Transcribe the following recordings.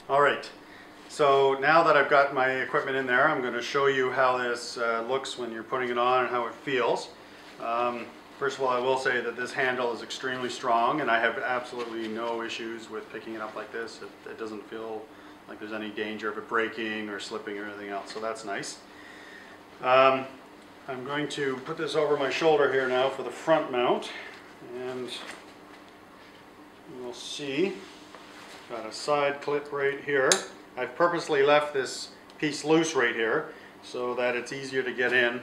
All right, so now that I've got my equipment in there, I'm going to show you how this looks when you're putting it on and how it feels. First of all, I will say that this handle is extremely strong and I have absolutely no issues with picking it up like this. It doesn't feel like there's any danger of it breaking or slipping or anything else, so that's nice. I'm going to put this over my shoulder here now for the front mount, and you'll see got a side clip right here. I've purposely left this piece loose right here so that it's easier to get in,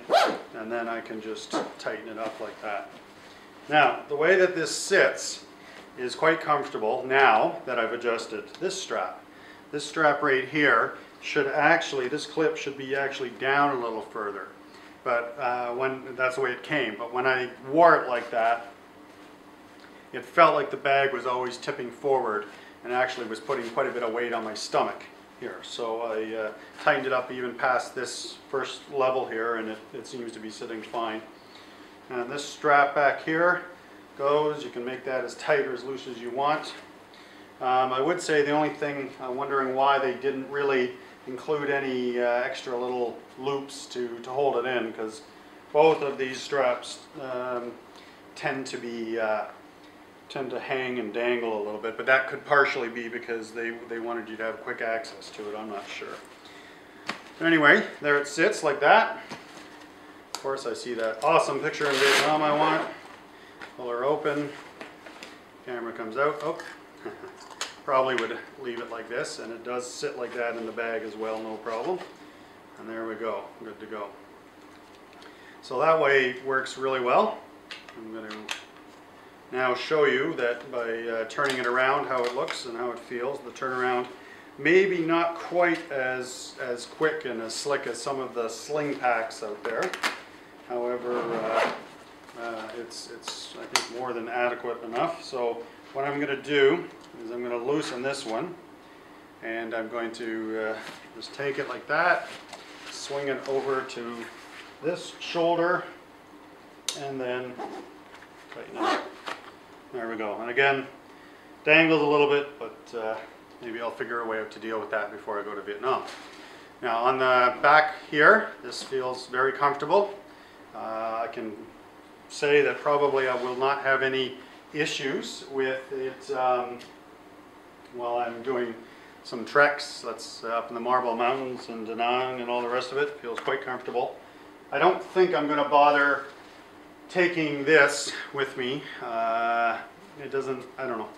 and then I can just tighten it up like that. Now, the way that this sits is quite comfortable now that I've adjusted this strap. This strap right here should actually, this clip should be actually down a little further, but that's the way it came. But when I wore it like that, it felt like the bag was always tipping forward and actually was putting quite a bit of weight on my stomach here. So I tightened it up even past this first level here, and it seems to be sitting fine. And this strap back here goes, you can make that as tight or as loose as you want. I would say the only thing, I'm wondering why they didn't really include any extra little loops to hold it in, because both of these straps tend to hang and dangle a little bit, but that could partially be because they wanted you to have quick access to it. I'm not sure. Anyway, there it sits like that. Of course, I see that awesome picture in Vietnam I want. Pull her open. Camera comes out. Oh, probably would leave it like this, and it does sit like that in the bag as well, no problem. And there we go, good to go. So that way it works really well. I'm going to now show you that by turning it around how it looks and how it feels. The turnaround maybe not quite as quick and as slick as some of the sling packs out there. However, it's I think more than adequate enough. So what I'm going to do is I'm going to loosen this one, and I'm going to just take it like that, swing it over to this shoulder, and then tighten it up. There we go. And again, dangles a little bit, but maybe I'll figure a way out to deal with that before I go to Vietnam. Now on the back here, this feels very comfortable. I can say that probably I will not have any issues with it while I'm doing some treks. That's up in the Marble Mountains and Da Nang and all the rest of it. Feels quite comfortable. I don't think I'm going to bother taking this with me. It doesn't, I don't know,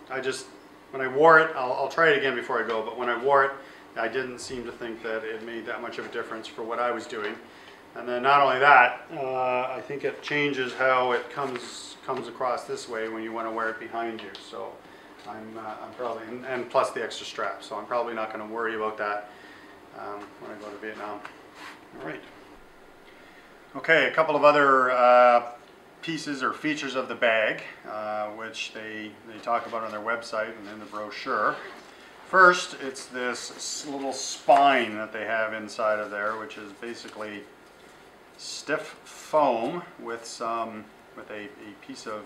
when I wore it, I'll try it again before I go, but when I wore it, I didn't seem to think that it made that much of a difference for what I was doing. And then not only that, I think it changes how it comes across this way when you want to wear it behind you. So I'm probably, and plus the extra strap, so I'm probably not going to worry about that when I go to Vietnam. All right. Okay, a couple of other pieces or features of the bag, which they talk about on their website and in the brochure. First, it's this little spine that they have inside of there, which is basically stiff foam with a piece of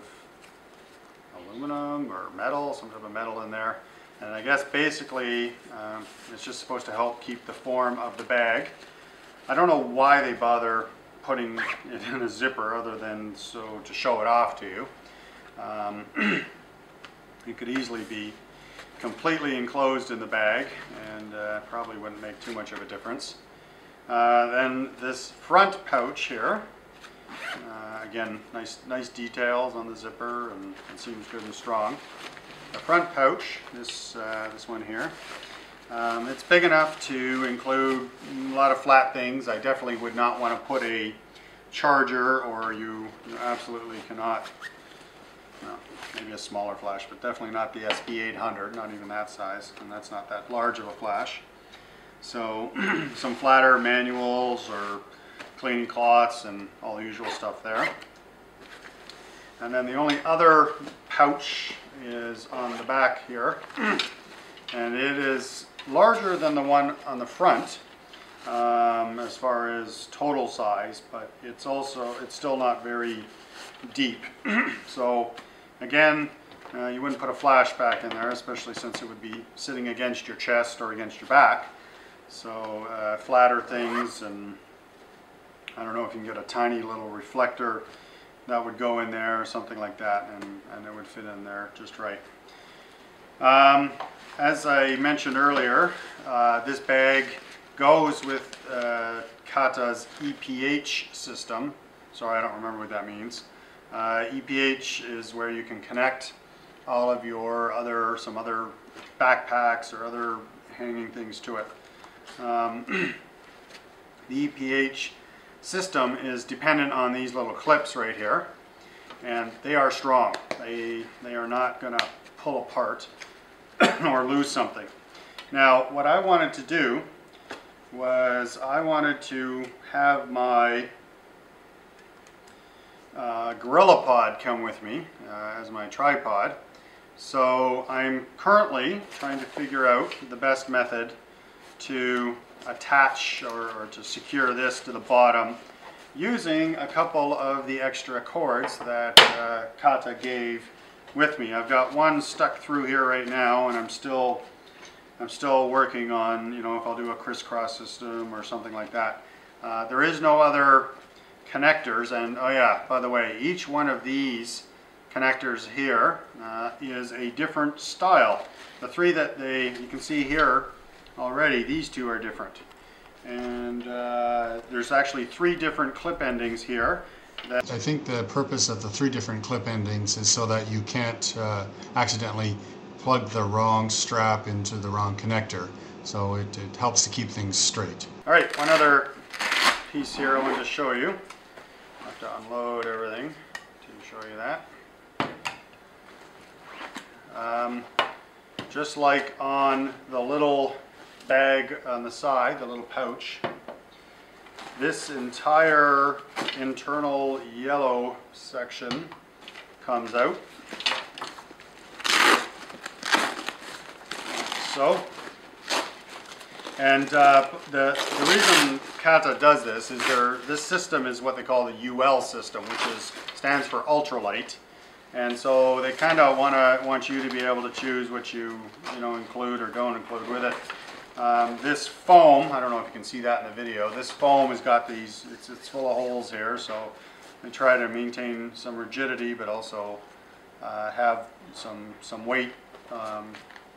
aluminum or metal, some type of metal in there. And I guess basically it's just supposed to help keep the form of the bag. I don't know why they bother putting it in a zipper other than to show it off to you. It could easily be completely enclosed in the bag and probably wouldn't make too much of a difference. Then this front pouch here, again, nice details on the zipper, and it seems good and strong. The front pouch, this one here, it's big enough to include a lot of flat things. I definitely would not want to put a charger, or you absolutely cannot, well, maybe a smaller flash, but definitely not the SB800, not even that size, and that's not that large of a flash. So some flatter manuals or cleaning cloths and all the usual stuff there. And then the only other pouch is on the back here, and it is larger than the one on the front as far as total size, but it's still not very deep. So again, You wouldn't put a flash back in there, especially since it would be sitting against your chest or against your back. So flatter things, and I don't know if you can get a tiny little reflector that would go in there or something like that, and it would fit in there just right. As I mentioned earlier, this bag goes with Kata's EPH system. Sorry, I don't remember what that means. EPH is where you can connect all of your some other backpacks or other hanging things to it. The EPH system is dependent on these little clips right here, and they are strong. They are not going to pull apart or lose something. Now, what I wanted to do was I wanted to have my GorillaPod come with me as my tripod. So I'm currently trying to figure out the best method to attach or to secure this to the bottom using a couple of the extra cords that Kata gave with me. I've got one stuck through here right now, and I'm still working on, you know, if I'll do a crisscross system or something like that. There is no other connectors, and oh yeah, by the way, each one of these connectors here is a different style. The three that you can see here already, these two are different. And there's actually 3 different clip endings here. I think the purpose of the 3 different clip endings is so that you can't accidentally plug the wrong strap into the wrong connector. So it helps to keep things straight. Alright, one other piece here I wanted to show you. I have to unload everything to show you that. Just like on the little bag on the side, the little pouch, this entire internal yellow section comes out. So, and the reason Kata does this is this system is what they call the UL system, which stands for ultralight. And so they kind of want you to be able to choose what you include or don't include with it. This foam, I don't know if you can see that in the video, this foam has got these, it's full of holes here, so they try to maintain some rigidity but also have some weight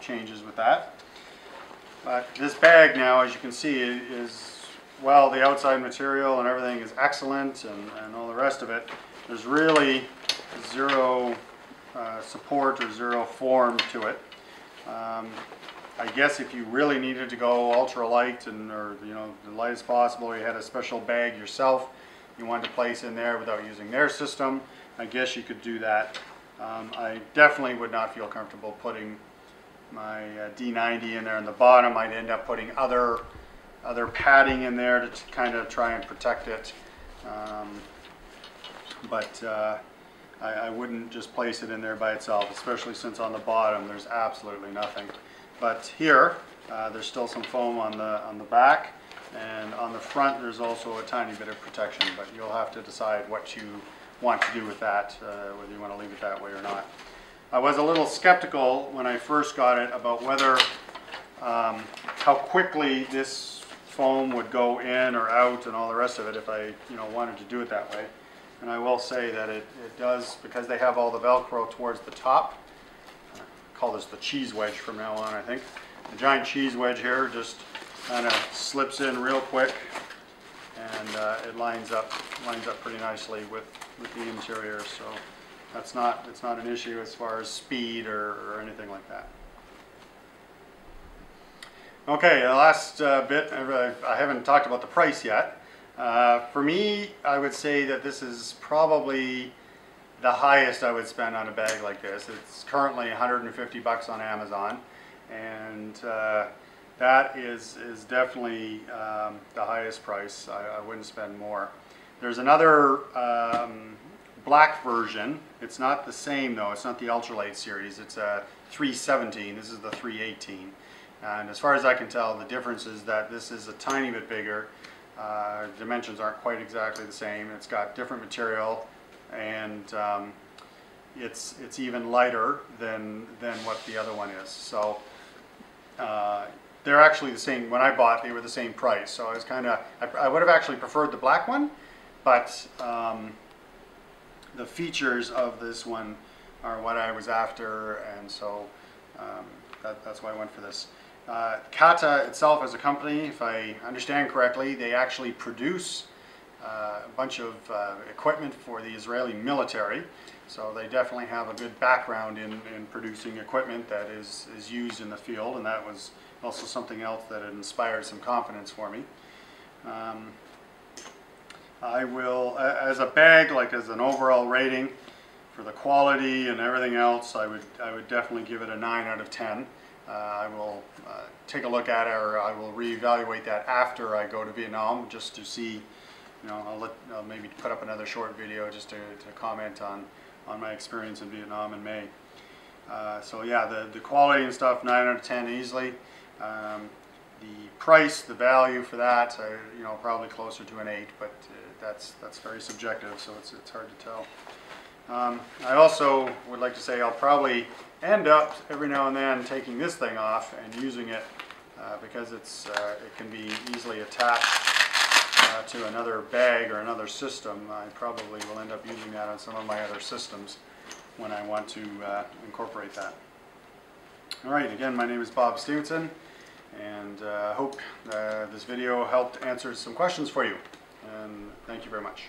changes with that. But this bag now, as you can see, is, well, the outside material and everything is excellent, and all the rest of it. There's really zero support or zero form to it. I guess if you really needed to go ultra light or the lightest possible, or you had a special bag yourself you wanted to place in there without using their system, I guess you could do that. I definitely would not feel comfortable putting my D90 in there in the bottom. I'd end up putting other padding in there to kind of try and protect it. But I wouldn't just place it in there by itself, especially since on the bottom there's absolutely nothing. But here, there's still some foam on the back, and on the front there's also a tiny bit of protection, but you'll have to decide what you want to do with that, whether you want to leave it that way or not. I was a little skeptical when I first got it about whether how quickly this foam would go in or out and all the rest of it if I wanted to do it that way. And I will say that it does, because they have all the Velcro towards the top. I call this the cheese wedge from now on, I think. The giant cheese wedge here just kind of slips in real quick, and it lines up pretty nicely with the interior. So it's not an issue as far as speed or anything like that. Okay, the last bit, I haven't talked about the price yet. For me, I would say that this is probably the highest I would spend on a bag like this. It's currently 150 bucks on Amazon, and that is definitely the highest price. I wouldn't spend more. There's another black version. It's not the same though. It's not the ultralight series. It's a 317. This is the 318. And as far as I can tell, the difference is that this is a tiny bit bigger. Dimensions aren't quite exactly the same. It's got different material, and it's even lighter than what the other one is. So they're actually the same. When I bought, they were the same price. So I was kind of, I would have actually preferred the black one, but the features of this one are what I was after, and so that's why I went for this. Kata itself as a company, if I understand correctly, they actually produce a bunch of equipment for the Israeli military. So they definitely have a good background in producing equipment that is used in the field, and that was also something else that had inspired some confidence for me. I will, as a bag, like as an overall rating for the quality and everything else, I would definitely give it a 9 out of 10. I will take a look at it, or I will reevaluate that after I go to Vietnam, just to see, you know, I'll maybe put up another short video just to comment on my experience in Vietnam in May. So yeah, the quality and stuff, 9 out of 10 easily. The price, the value for that, you know, probably closer to an 8, but that's very subjective, so it's hard to tell. I also would like to say I'll probably end up every now and then taking this thing off and using it because it can be easily attached to another bag or another system. I probably will end up using that on some of my other systems when I want to incorporate that. All right, again, my name is Bob Stevenson, and I hope this video helped answer some questions for you, and thank you very much.